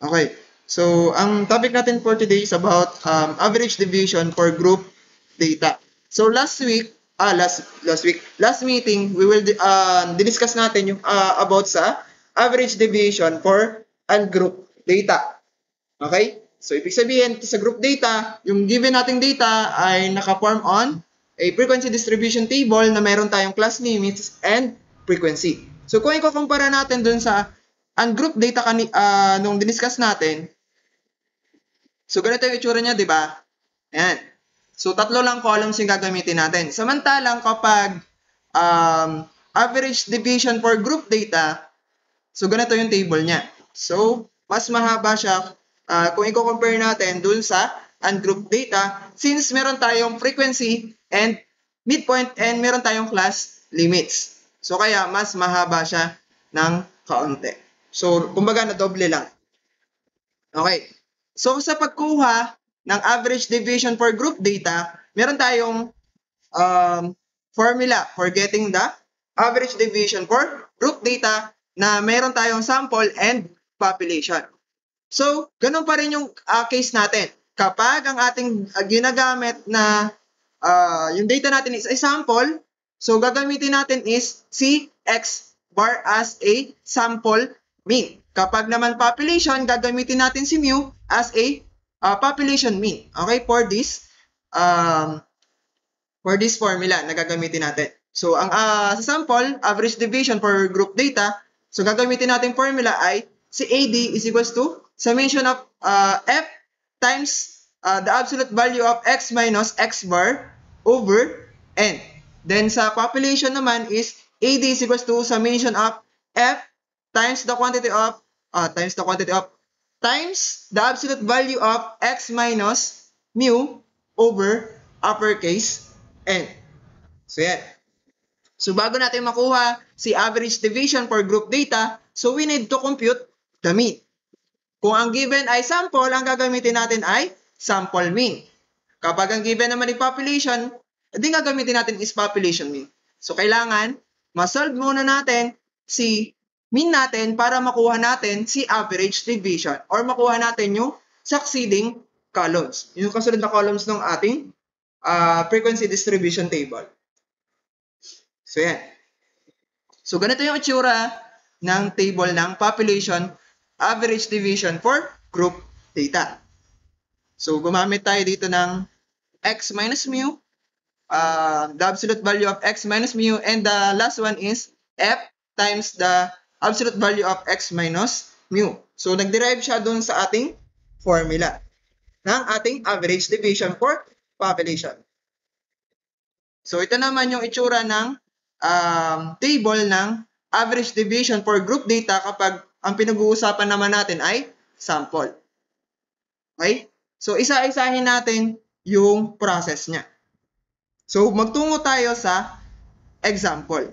Okay. So, ang topic natin for today is about average deviation for group data. So, last meeting, we will discuss natin yung about sa average deviation for group data. Okay? So, ibig sabihin, sa group data, yung given nating data ay naka-form on a frequency distribution table na meron tayong class limits and frequency. So, kung i-compare natin dun sa ungroup data nung diniscuss natin, so ganito yung itsura niya, di ba? Ayan. So, tatlo lang columns yung gagamitin natin. Samantalang kapag average deviation for group data, so ganito yung table niya. So, mas mahaba siya kung i-compare natin dun sa ungroup data since meron tayong frequency and midpoint and meron tayong class limits. So, kaya mas mahaba siya ng kaunti. So, kumbaga na doble lang. Okay. So, sa pagkuha ng average deviation for group data, meron tayong formula for getting the average deviation for group data na meron tayong sample and population. So, ganun pa rin yung case natin. Kapag ang ating ginagamit na yung data natin is a sample, so gagamitin natin is si X bar as a sample mean. Kapag naman population, gagamitin natin si mu as a population mean. Okay, for this formula na gagamitin natin. So, ang sa sample, average deviation for group data, so gagamitin natin formula ay si AD is equals to summation of F times the absolute value of X minus X bar over N. Then, sa population naman is AD is equals to summation of F times the absolute value of X minus mu over uppercase N. So, yan. So, bago natin makuha si average deviation for group data, so we need to compute the mean. Kung ang given ay sample, ang gagamitin natin ay sample mean. Kapag ang given naman ay population, hindi gagamitin natin is population mean. So, kailangan ma-solve muna natin si mean natin para makuha natin si average deviation or makuha natin yung succeeding columns. Yung kasunod na columns ng ating frequency distribution table. So, yan. So, ganito yung itsura ng table ng population average deviation for group data. So, gumamit tayo dito ng X minus mu, the absolute value of X minus mu, and the last one is F times the absolute value of X minus mu. So, nag-derive siya dun sa ating formula ng ating average deviation for population. So, ito naman yung itsura ng table ng average deviation for group data kapag ang pinag-uusapan naman natin ay sample. Okay? So, isa-isahin natin yung process niya. So, magtungo tayo sa example.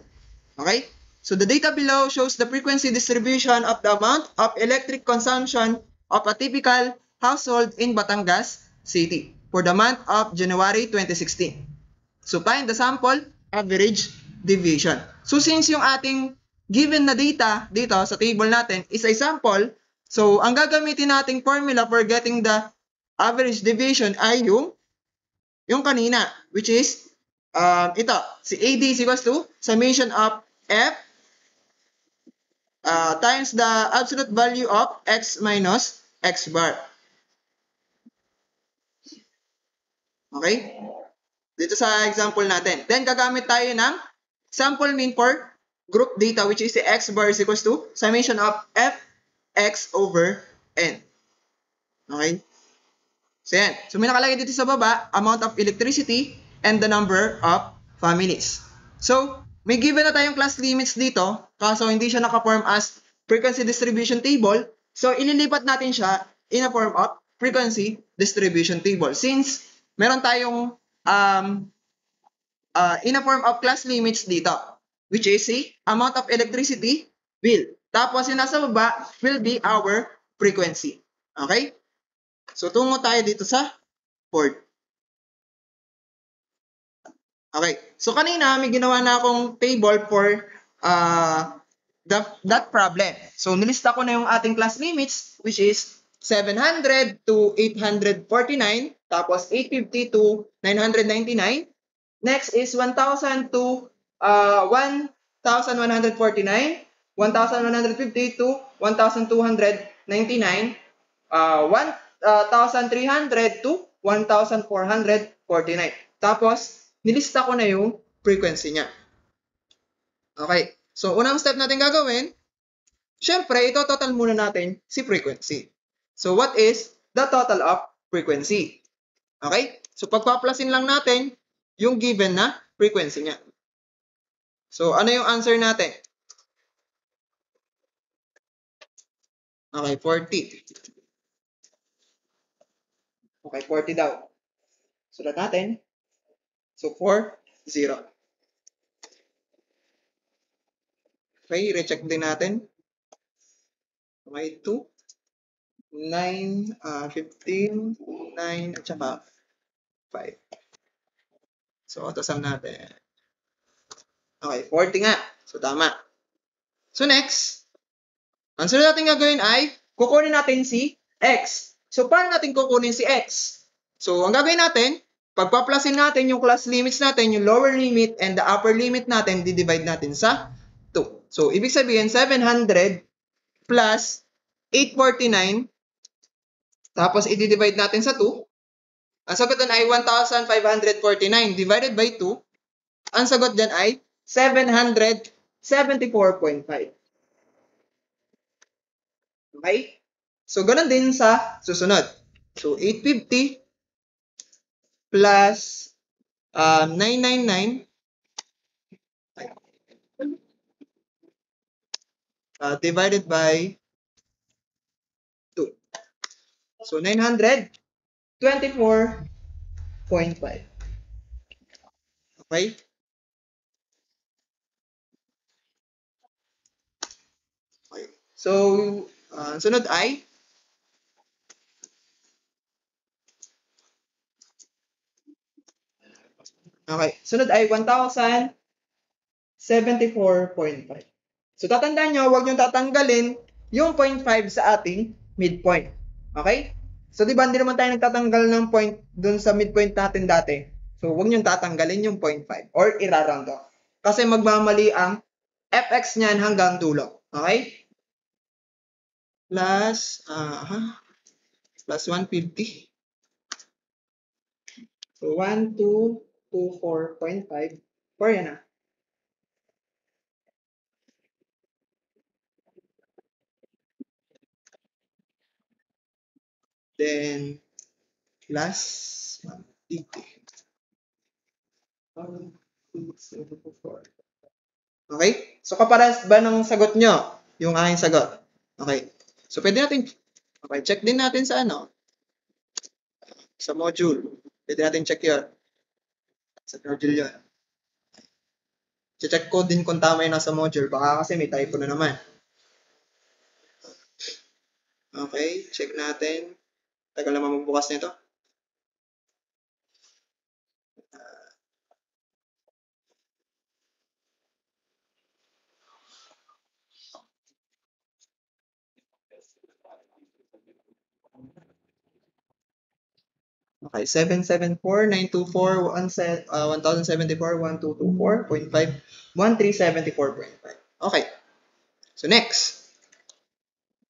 Okay? So, the data below shows the frequency distribution of the amount of electric consumption of a typical household in Batangas City for the month of January 2016. So, find the sample average deviation. So, since yung ating given na data dito sa table natin is a sample, so, ang gagamitin nating formula for getting the average deviation ay yung kanina, which is, ito, si AD is equals to summation of F times the absolute value of X minus X bar. Okay? Dito sa example natin. Then, gagamit tayo ng sample mean for group data, which is the X bar is equals to summation of F X over N. Okay? So, yan. So, may nakalagay dito sa baba, amount of electricity and the number of families. So, may given na tayong class limits dito, kaso hindi siya naka-form as frequency distribution table. So, ililipat natin siya in a form of frequency distribution table. Since, meron tayong in a form of class limits dito, which is the amount of electricity bill. Tapos, yung nasa baba will be our frequency. Okay? So, tungo tayo dito sa board. Okay. So, kanina, may ginawa na akong table for that problem. So, nilista ko na yung ating class limits, which is 700 to 849, tapos 850 to 999. Next is 1,000 to 1,149, 1,150 to 1,299, 1,300 to 1,449. Tapos, nilista ko na yung frequency niya. Okay. So, unang step natin gagawin, syempre, ito total muna natin si frequency. So, what is the total of frequency? Okay? So, pagpaplasin lang natin yung given na frequency niya. So, ano yung answer natin? Okay, 40. Okay, 40 daw. Sulat natin. So, 4, 0. Okay, recheck din natin. Okay, 2, 9, 15, 9, at saka 5. So, auto-sum natin. Okay, 40 nga. So, tama. So, next, ang sunod natin gagawin ay, kukunin natin si X. So, paano natin kukunin si X? So, ang gagawin natin, pagpaplasin natin yung class limits natin, yung lower limit and the upper limit natin, di-divide natin sa 2. So, ibig sabihin, 700 plus 849, tapos i-divide natin sa 2. Ang sagot dyan ay 1,549 divided by 2. Ang sagot dyan ay 774.5. Okay? So, ganun din sa susunod. So, 850 plus 999 divided by 2. So, 924.5. Okay? Okay. So, sunod ay sunod ay 1,074.5. So, tatandaan nyo, huwag nyo tatanggalin yung 0.5 sa ating midpoint. Okay? So, di ba, hindi naman tayo nagtatanggal ng point dun sa midpoint natin dati. So, huwag nyo tatanggalin yung 0.5 or iraround off. Kasi magmamali ang fx niyan hanggang dulo. Okay? Plus 150. So, 1224.5. 4 yan ah. Then, plus 150. Okay? So, kaparas ba ng sagot nyo? Yung aking sagot. Okay. So, pwede natin, okay, check din natin sa sa module. Pwede natin check yun. Sa module yun. Check ko din kung tama yung nasa module. Baka kasi may typo na naman. Okay, check natin. Tagal naman magbukas nito. Okay, 774,924,1074,1224.5, 1374.5. Okay. So, next.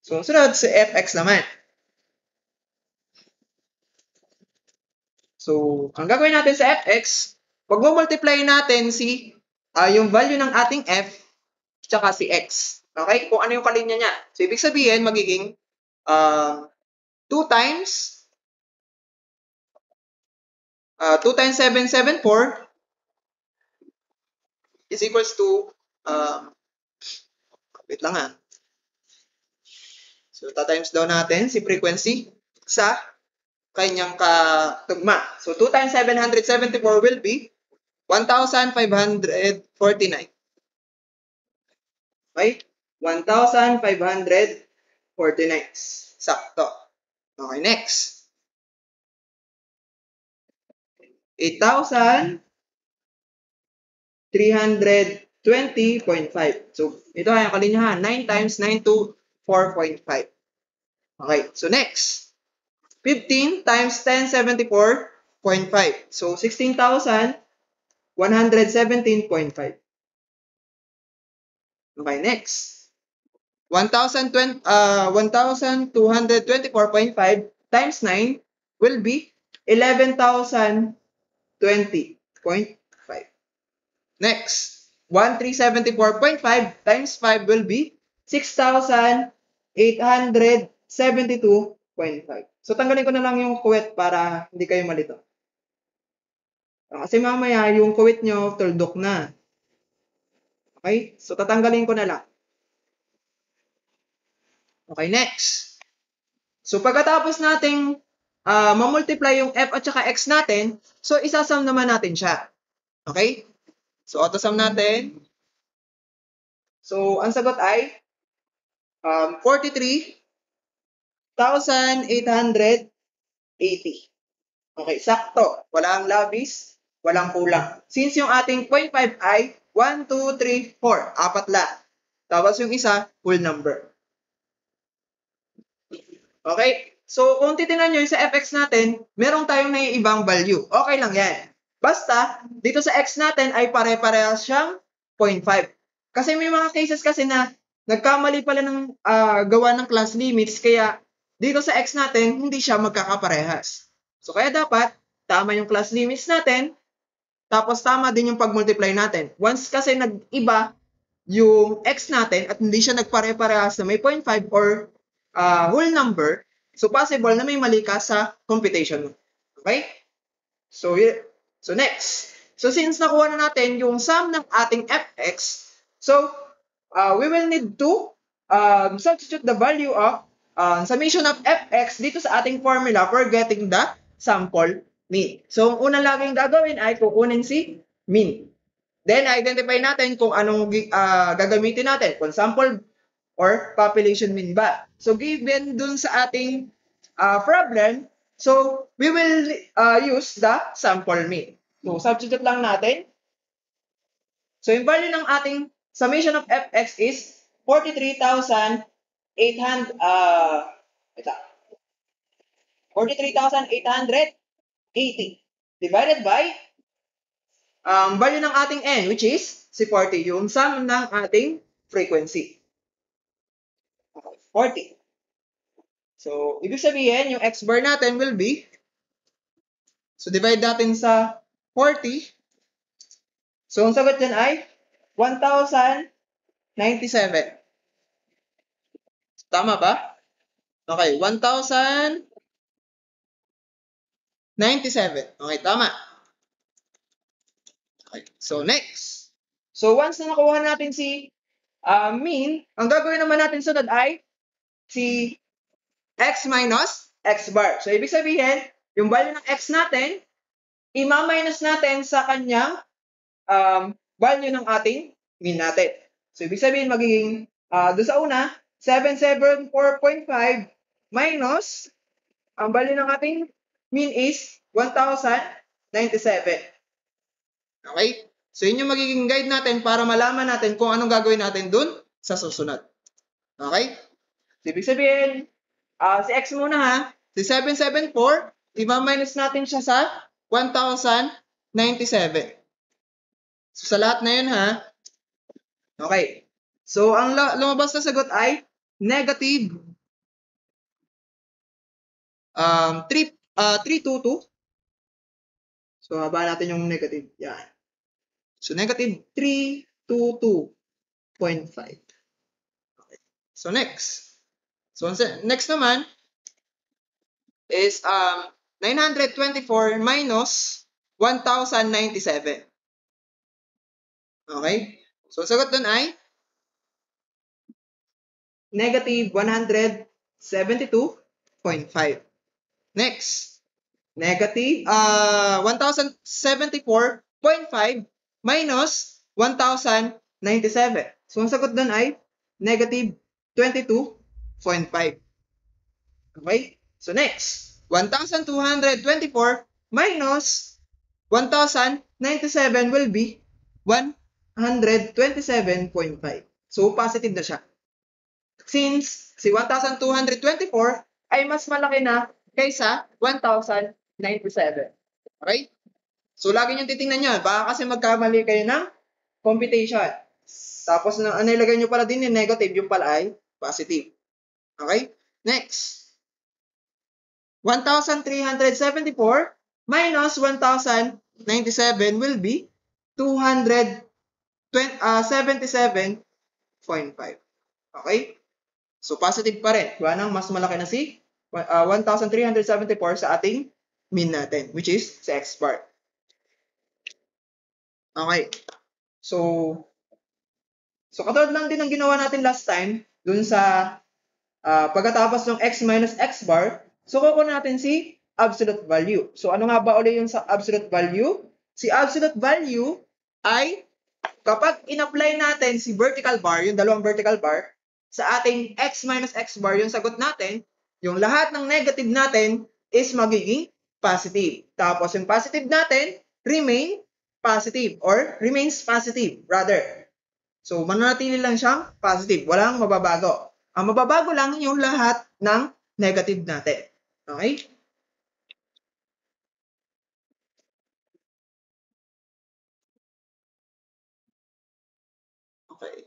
So, sunod si fx naman. So, ang gagawin natin sa fx, pag multiply natin yung value ng ating f, tsaka si x. Okay? Kung ano yung kalinya niya. So, ibig sabihin, magiging 2 times 774 is equals to, wait lang ha. So, ta-times daw natin si frequency sa kanyang katugma. So, 2 times 774 will be 1,549. Okay? 1,549. Sakto. Okay, next. 8,320.5. So, ito ay ang kalinyahan. 9 times 9 to 4.5. Okay, so next. 15 times 1074.5. So, 16,117.5. Okay, next. 1,224.5 times 9 will be 11,020.5. Next, 1,374.5 times 5 will be 6,872.5. So, tanggalin ko na lang yung kuwet para hindi kayo malito. Kasi mamaya, yung kuwet nyo, tuldok na. Okay? So, tatanggalin ko na lang. Okay, next. So, pagkatapos nating mamultiply yung f at saka x natin, so, isasum naman natin siya. Okay? So, autosum natin. So, ang sagot ay 43,880. Okay, sakto. Walang labis, walang kulang. Since yung ating 0.5 ay 1, 2, 3, 4. Apat lang. Tapos yung isa, whole number. Okay? So, kung titignan nyo sa fx natin, meron tayong naiibang value. Okay lang yan. Basta, dito sa x natin ay pare-parehas siyang 0.5. Kasi may mga cases kasi na nagkamali pala ng gawa ng class limits, kaya dito sa x natin, hindi siya magkakaparehas. So, kaya dapat, tama yung class limits natin, tapos tama din yung pag-multiply natin. Once kasi nag-iba yung x natin at hindi siya nagpare-parehas na may 0.5 or whole number, so possible na may mali ka sa computation mo. Okay? So next. So since nakuha na natin yung sum ng ating fx, so we will need to substitute the value of summation of fx dito sa ating formula for getting the sample mean. So ang unang laging gagawin ay kukunin si mean. Then, identify natin kung anong gagamitin natin. Kung sample or population mean ba. So, given dun sa ating problem, so, we will use the sample mean. So, substitute lang natin. So, yung value ng ating summation of fx is 43,800, 43,880 divided by value ng ating n, which is si 40, yung sum ng ating frequency. 40. So, ibig sabihin, yung x bar natin will be, so divide natin sa 40. So, ang sagot dyan ay 1,097. Tama ba? Okay, 1,097. Okay, tama. Okay, so next. So, once na nakuha natin si mean, ang gagawin naman natin sunod ay si x minus x bar. So, ibig sabihin, yung value ng x natin, i-minus natin sa kanyang value ng ating mean natin. So, ibig sabihin, magiging, doon sa una, 774.5 minus, ang value ng ating mean is 1,097. Okay? So, yun yung magiging guide natin para malaman natin kung anong gagawin natin dun sa susunod. Okay? So, ibig sabihin, si x muna ha, si 774, i-minus natin siya sa 1,097. So, sa lahat na yun ha, okay. So, ang lumabas na sagot ay negative 322. So, haba natin yung negative. Yan. So, negative 322.5. Okay. So, next. So, next naman is 924 minus 1,097. Okay? So, sagot dun ay negative 172.5. Next. Negative 1,074.5 minus 1,097. So, ang sagot dun ay negative 22.5. Okay? So, next. 1,224 minus 1,097 will be 127.5. So, positive na siya. Since si 1,224 ay mas malaki na kaysa 1,097. Okay? So, lagi nyo titingnan nyo. Baka kasi magkamali kayo ng computation. Tapos, ang nilagay nyo pala din yung negative, yung pala ay positive. Okay? Next. 1,374 minus 1,097 will be 277.5. Okay? So, positive pa rin. Gawa ng mas malaki na si 1,374 sa ating mean natin, which is si x bar. Okay. So katulad lang din ng ginawa natin last time, dun sa pagkatapos ng x minus x bar, so kukunin natin si absolute value. So ano nga ba ulit yung sa absolute value? Si absolute value ay kapag in-apply natin si vertical bar, yung dalawang vertical bar, sa ating x minus x bar, yung sagot natin, yung lahat ng negative natin is magiging positive. Tapos yung positive natin, remains positive, rather. So, mananatili lang siyang positive. Walang mababago. Ang mababago lang yung lahat ng negative natin. Okay? Okay.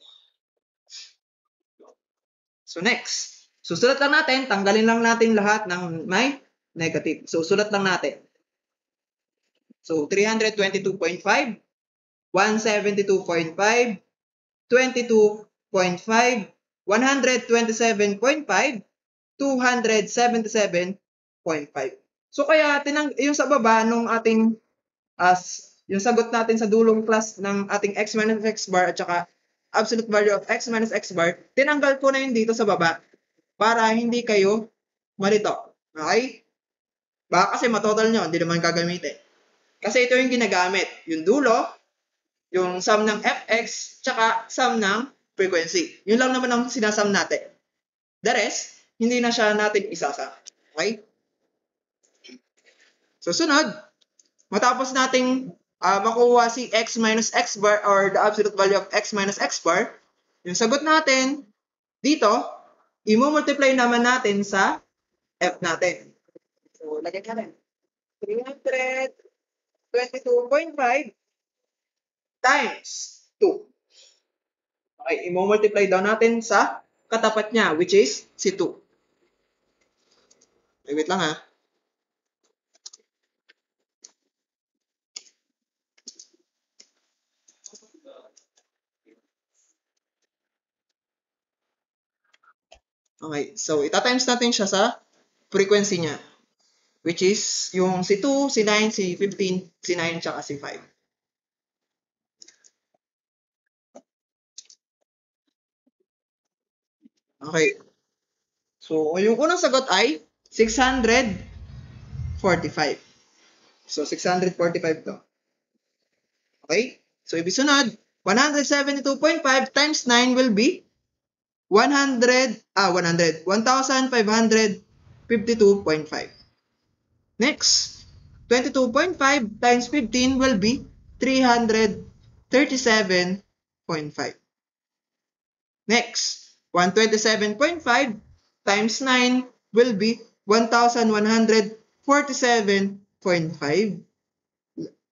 So, next. Susulat lang natin. Tanggalin lang natin lahat ng may negative. So, sulat lang natin. So, 322.5, 172.5, 22.5, 127.5, 277.5. So kaya yung sa baba nung ating yung sagot natin sa dulong class ng ating x minus x bar at saka absolute value of x minus x bar, tinanggal ko na yun dito sa baba para hindi kayo malito. Okay? Baka kasi matotal nyo, hindi naman gagamitin. Kasi ito yung ginagamit. Yung dulo, yung sum ng fx, tsaka sum ng frequency. Yun lang naman ang sinasum natin. The rest, hindi na siya natin isasama. Okay? So, sunod, matapos nating makuha si x minus x bar or the absolute value of x minus x bar, yung sagot natin dito, i-multiply naman natin sa f natin. So, lagyan natin. 322.5 times 2. Okay, i-multiply daw natin sa katapat niya, which is si 2. Wait lang ha. Okay, so ita-times natin siya sa frequency niya, which is yung si 2, si 9, si 15, si 9, tsaka si 5. Okay. So, yung unang sagot ay 645. So, 645 to. Okay? So, ibig sunod, 172.5 times 9 will be 1,552.5. Next, 22.5 times 15 will be 337.5. Next, 127.5 times 9 will be 1,147.5.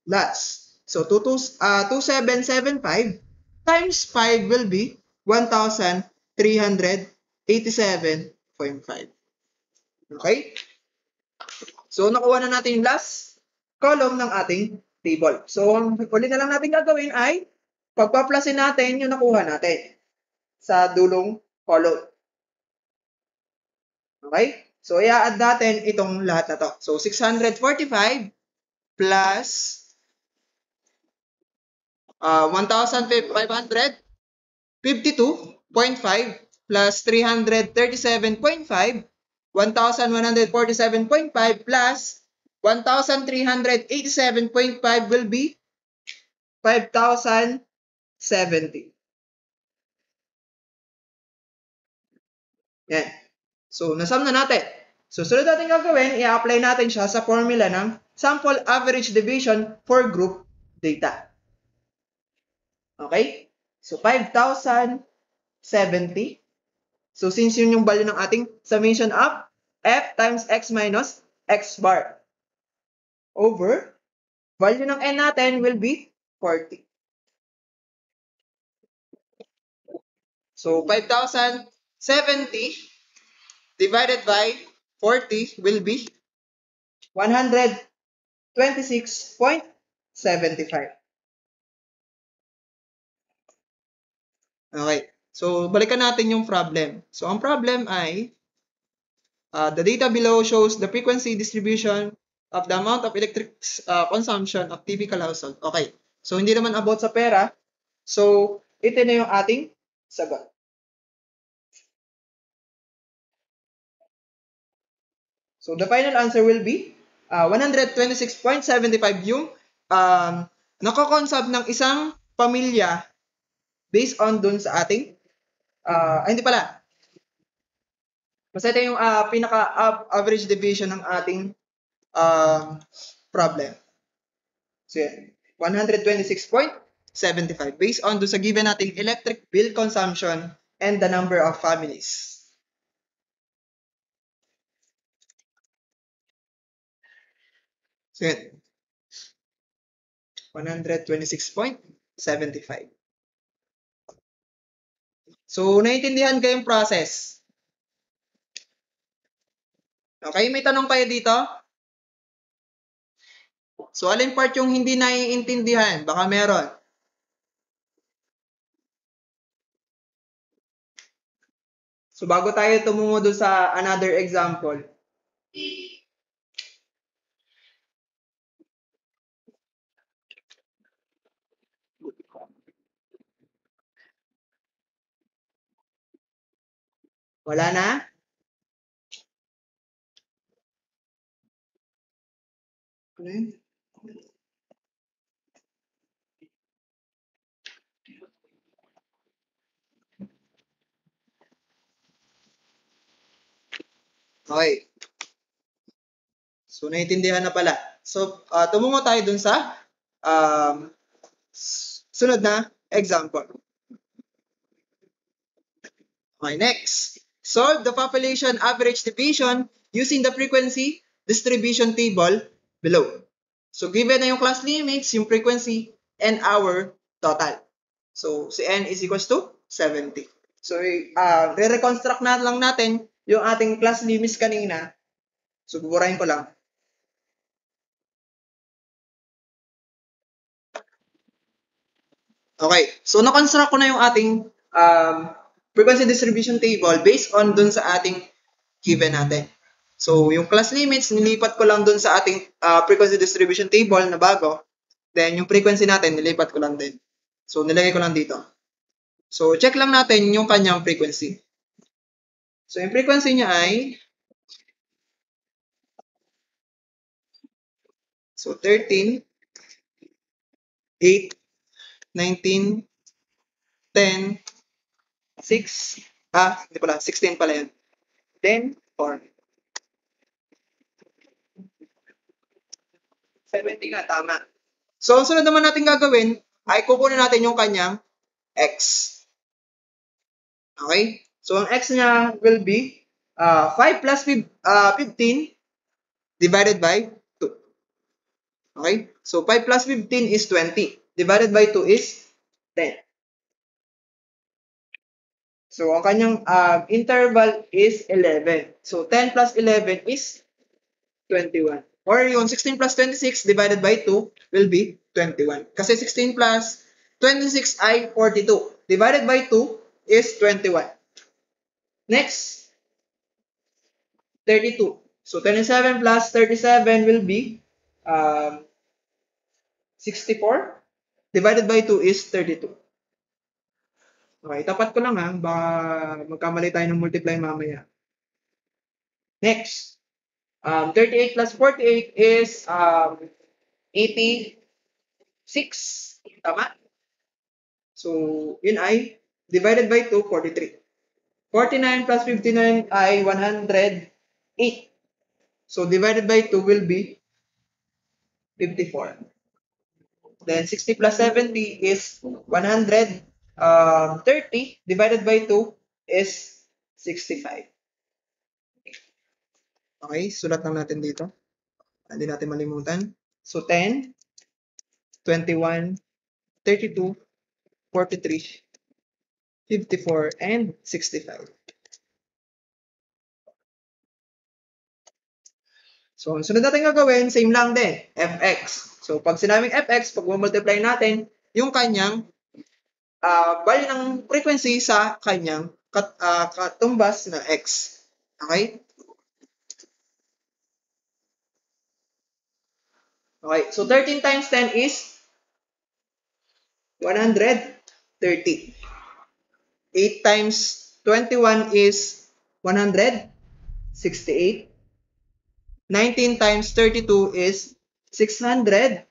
Last. So, 2,775 times 5 will be 1,387.5. Okay? So, nakuha na natin yung last column ng ating table. So, ang uli na lang natin gagawin ay pagpaplasin natin yung nakuha natin sa dulong column. Okay? So, i-add natin itong lahat na to. So, 645 plus 1,552.5 plus 337.5, 1,147.5 plus 1,387.5 will be 5,070. Yan. So, nasum na natin. So, sunod natin gagawin, i-apply natin siya sa formula ng sample average deviation for group data. Okay? So, 5,070. So, since yun yung value ng ating summation up, f times x minus x bar over value ng n natin will be 40. So 5,070 divided by 40 will be 126.75. Okay. So balikan natin yung problem. So ang problem ay the data below shows the frequency distribution of the amount of electric consumption of typical household. Okay. So hindi naman about sa pera. So ito na yung ating sagot. So the final answer will be 126.75 yung nakakonsume ng isang pamilya based on dun sa ating hindi pala. Basta ito yung pinaka-average deviation ng ating problem. So yan, 126.75 based on dun sa given nating electric bill consumption and the number of families. So yan, 126.75. So, naiintindihan ko yung process. Okay, may tanong kayo dito? So, alin part yung hindi naiintindihan? Baka meron. So, bago tayo tumungo doon sa another example. Wala na? Ano yun? Okay. So, naiintindihan na pala. So, tumungo tayo dun sa sunod na example. Okay, next. Solve the population average deviation using the frequency distribution table below. So, given na yung class limits, yung frequency, and our total. So, si n is equals to 70. So, re-reconstruct na lang natin yung ating class limits kanina. So, buburahin ko lang. Okay. So, na-construct ko na yung ating frequency distribution table based on dun sa ating given natin. So, yung class limits, nilipat ko lang dun sa ating frequency distribution table na bago. Then, yung frequency natin, nilipat ko lang din. So, nilagay ko lang dito. So, check lang natin yung kanyang frequency. So, yung frequency niya ay 13, 8, 19, 10, 6, hindi pala, 16 pala yan. Then, 4. 70 nga, tama. So, ang sunod naman natin gagawin ay kukunin natin yung kanyang x. Okay? So, ang x niya will be 5 plus 15 divided by 2. Okay? So, 5 plus 15 is 20. Divided by 2 is 10. So, ang kanyang interval is 11. So, 10 plus 11 is 21. Or yung 16 plus 26 divided by 2 will be 21. Kasi 16 plus 26 ay 42. Divided by 2 is 21. Next, 32. So, 27 plus 37 will be 64. Divided by 2 is 32. Okay, tapat ko lang baka magkamali tayo ng multiply mamaya. Next, 38 plus 48 is 86. Tama? So, yun ay divided by 2, 43. 49 plus 59 ay 108. So, divided by 2 will be 54. Then, 60 plus 70 is 130. Divided by 2 is 65. Okay, sulat lang natin dito. Hindi natin malimutan. So 10, 21, 32, 43, 54, and 65. So, ang sunod natin gagawin, same lang din, fx. So, pag sinabing fx, pag multiply natin yung kanyang value ng frequency sa kanyang katumbas na x. Okay? Okay, so 13 times 10 is 130. 8 times 21 is 168. 19 times 32 is 608.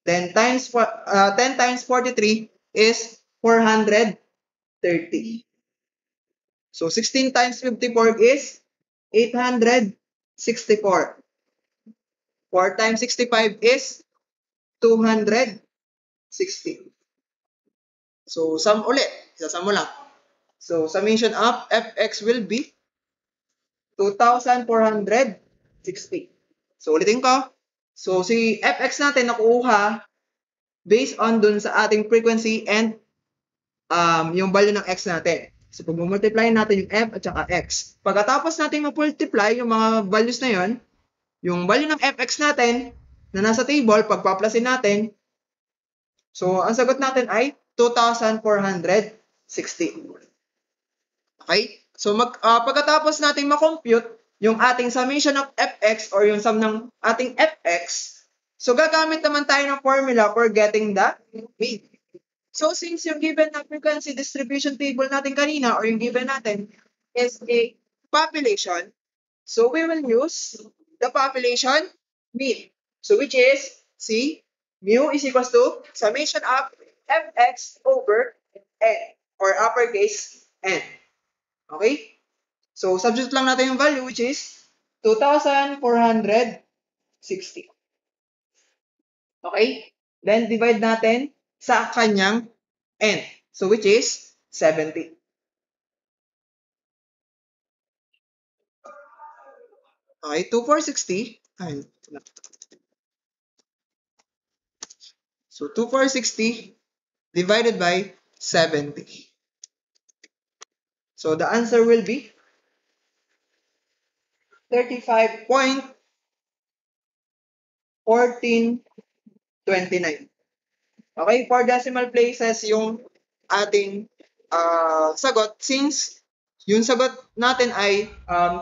10 times 43 is 430. So 16 times 54 is 864. 4 times 65 is 260. So sum ulit. Isasama mo lang. So summation of fx will be 2,460. So ulitin ko. So si fx natin nakuha based on dun sa ating frequency and yung value ng x natin. So pag multiply natin yung f at saka x. Pagkatapos natin ma-multiply yung mga values na yon, yung value ng fx natin na nasa table, pagpaplasin natin, so ang sagot natin ay 2,460. Okay? So pagkatapos natin ma-compute yung ating summation of fx or yung sum ng ating fx, so gagamit naman tayo ng formula for getting the mean. So since yung given na frequency distribution table natin kanina or yung given natin is a population, so we will use the population mean. So which is C, mu is equals to summation of fx over n or uppercase n. Okay? So substitute lang natin yung value which is 2,460. Okay? Then divide natin sa kanyang n. So which is 70. Okay, 2,460. So 2,460 divided by 70. So the answer will be 35.1429. Okay, 4 decimal places yung ating sagot since yung sagot natin ay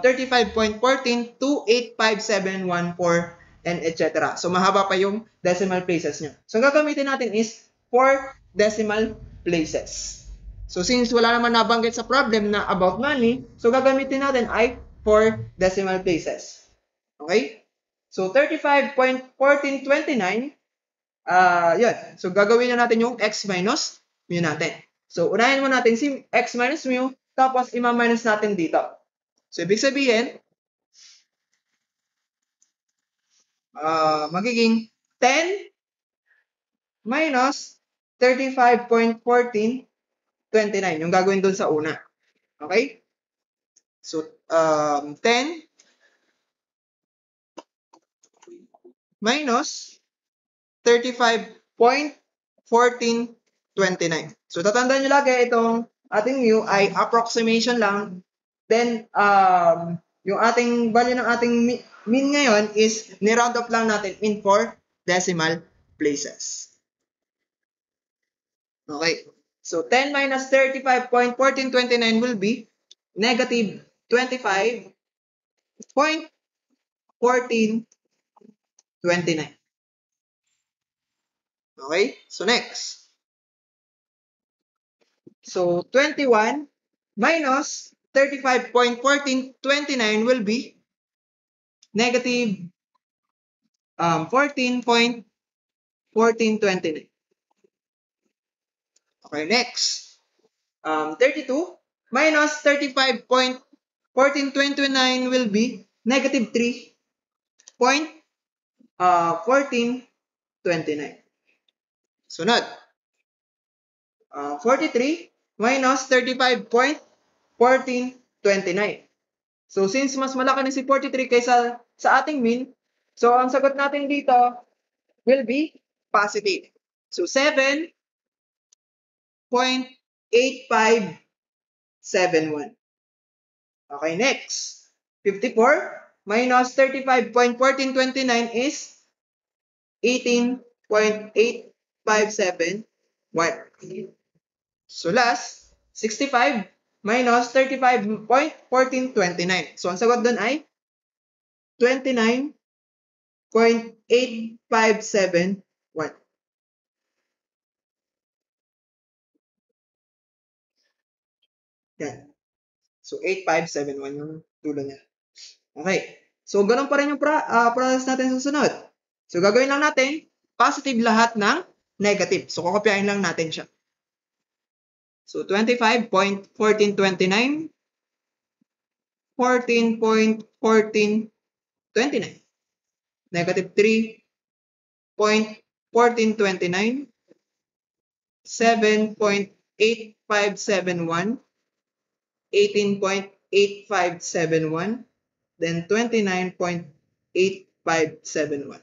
35.14285714 and etc. So mahaba pa yung decimal places nyo. So gagamitin natin is 4 decimal places. So since wala naman nabanggit sa problem na about money, so gagamitin natin ay 4 decimal places. Okay? So 35.1429, yun. So gagawin na natin yung x minus mu natin. So unahin mo natin si x minus mu, tapos ima-minus natin dito. So ibig sabihin, magiging 10 minus 35.1429 yung gagawin dun sa una. Okay? So 10 minus 35.1429. So tatandaan nyo lagi itong ating mu ay approximation lang. Then yung ating value ng ating mean ngayon is ni-round up lang natin in 4 decimal places. Okay. So 10 minus 35.1429 will be negative 25.1429. Okay? So next. So 21 minus 35.1429 will be negative 14.1429. Okay, next. 32 minus 35.1429 will be negative 3.1429. Sunod. 43 minus 35.1429. So, since mas malaki na si 43 kaysa sa ating mean, so ang sagot natin dito will be positive. So, 7.8571. Okay, next. 54 minus 35.1429 is 18.8571. So, last, 65 minus 35.1429. So, ang sagot doon ay 29.8571. Yan. So, 8571 yung tulo niya. Okay. So, ganun pa rin yung process natin sa sunod. So, gagawin lang natin, positive lahat ng negative. So, kokopyahin lang natin siya. So, 25.1429, 14.1429, negative 3.1429, 7.8571, 18.8571, then 29.8571.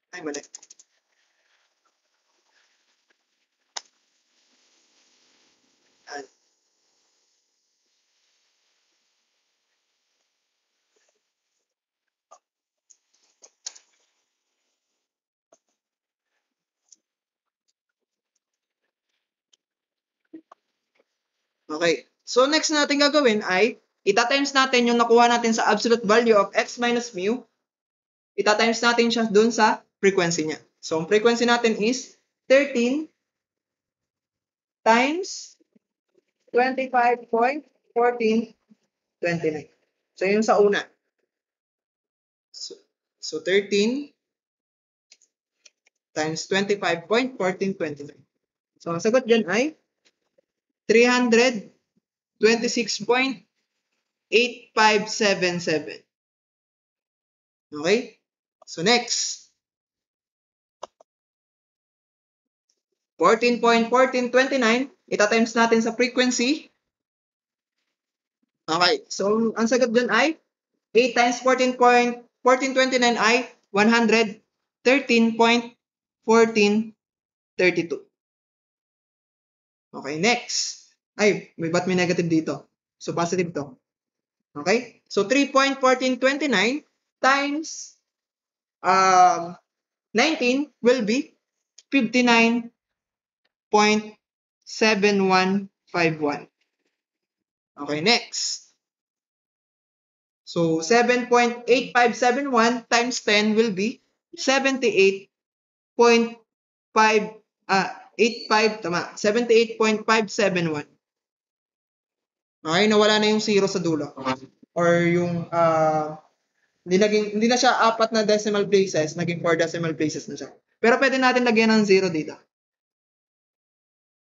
Ay, mali. Okay. So, next natin gagawin ay, ita-times natin yung nakuha natin sa absolute value of x minus mu, ita-times natin siya dun sa frequency niya. So, ang frequency natin is 13 times 25.1429. So, yun sa una. So 13 times 25.1429. So, ang sagot dyan ay 326.8577. Okay? So, next. 14.1429, ita-times natin sa frequency. Okay. So, ang sagot dyan ay 8 times 14.1429 ay 113.1432. Okay, next. Ay, ba't may negative dito? So, positive to. Okay? So, 3.1429 times 19 will be 59.7151. Okay, next. So, 7.8571 times 10 will be 78.585, tama, 78.571. Okay, nawala na yung 0 sa dulo. Or yung, hindi na siya 4 na decimal places, naging 4 decimal places na siya. Pero pwede natin lagyan ng 0 dito.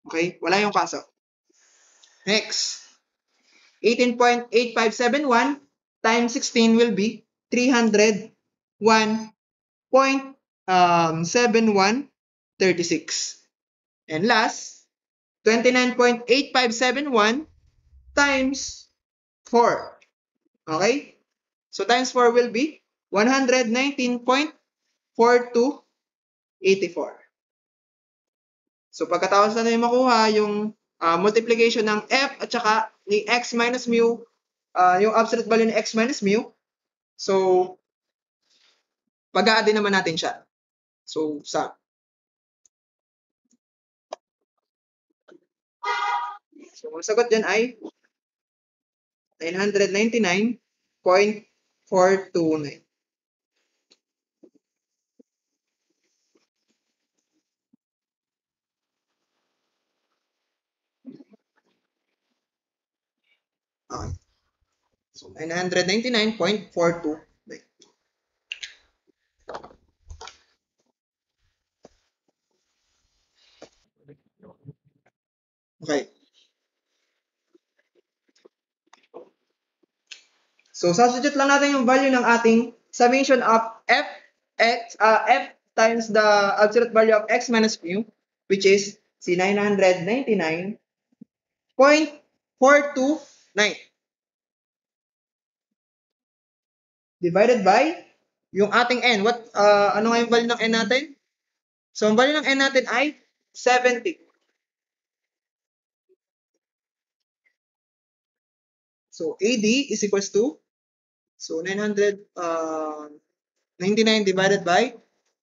Okay, wala yung kaso. Next. 18.8571 times 16 will be 301.7136. And last, 29.8571 times 4. Okay? So times 4 will be 119.4284. So pagkatapos natin makuha yung multiplication ng f at saka ni x minus mu, yung absolute value ni x minus mu, so pag-a-add naman natin siya. So, sa so, ang sagot dyan ay 999.429. Okay. So, 999.429. Okay. So, substitute lang natin yung value ng ating summation of f times the absolute value of x minus mu, which is si 999.429 divided by yung ating n. Ano nga yung value ng n natin? So, ang value ng n natin ay 70. So, AD is equals to 999 divided by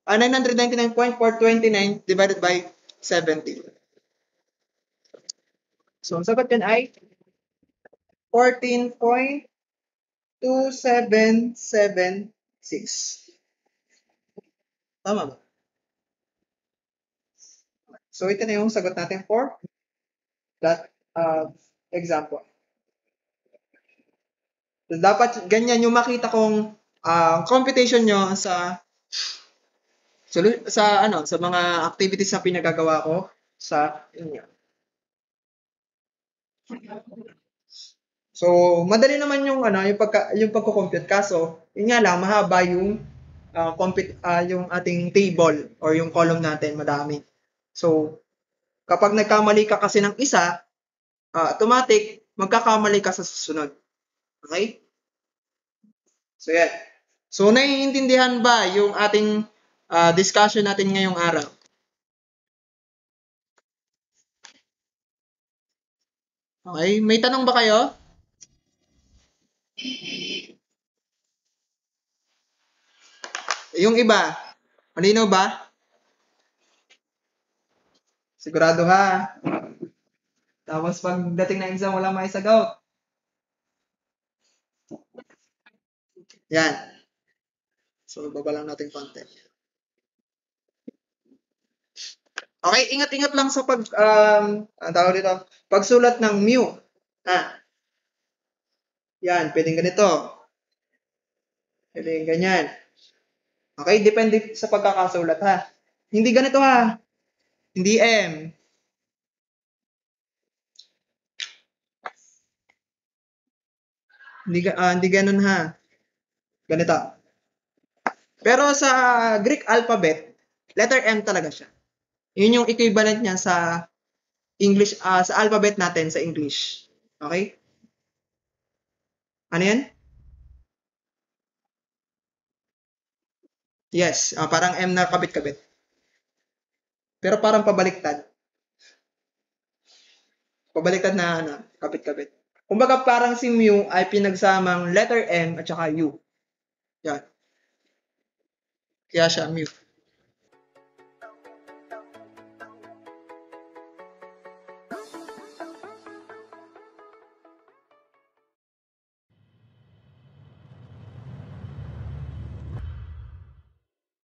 999.429 divided by 70. So, ang sagot yan ay 14.2776. Tama ba? So, ito na yung sagot natin for that example. So, dapat ganyan yung makita kong computation nyo sa mga activities na pinagagawa ko sa inyo. So, madali naman yung pagko-compute, kaso yun nga lang mahaba yung yung ating table or yung column natin, madami. So, kapag nagkamali ka kasi ng isa, automatic magkakamali ka sa susunod. Okay? So, yan. So, naiintindihan ba yung ating discussion natin ngayong araw? Okay? May tanong ba kayo? Yung iba, malino ba? Sigurado ha? Tapos pagdating ng exam, wala maisagot. Yan. So, baba lang natin konti. Okay, ingat-ingat lang sa tawag dito, pagsulat ng mu. Yan, pwedeng ganito. Pwedeng ganyan. Okay, depende sa pagkakasulat ha. Hindi ganito ha. Hindi M. Hindi ganun ha. Ganito. Pero sa Greek alphabet, letter M talaga siya. Yun yung equivalent niya sa English, sa alphabet natin sa English. Okay? Ano yan? Yes, parang M na kabit-kabit. Pero parang pabaliktad. Pabaliktad na kabit-kabit. Kumbaga parang si mu ay pinagsamang letter M at saka U. Yan. Kaya siya mu.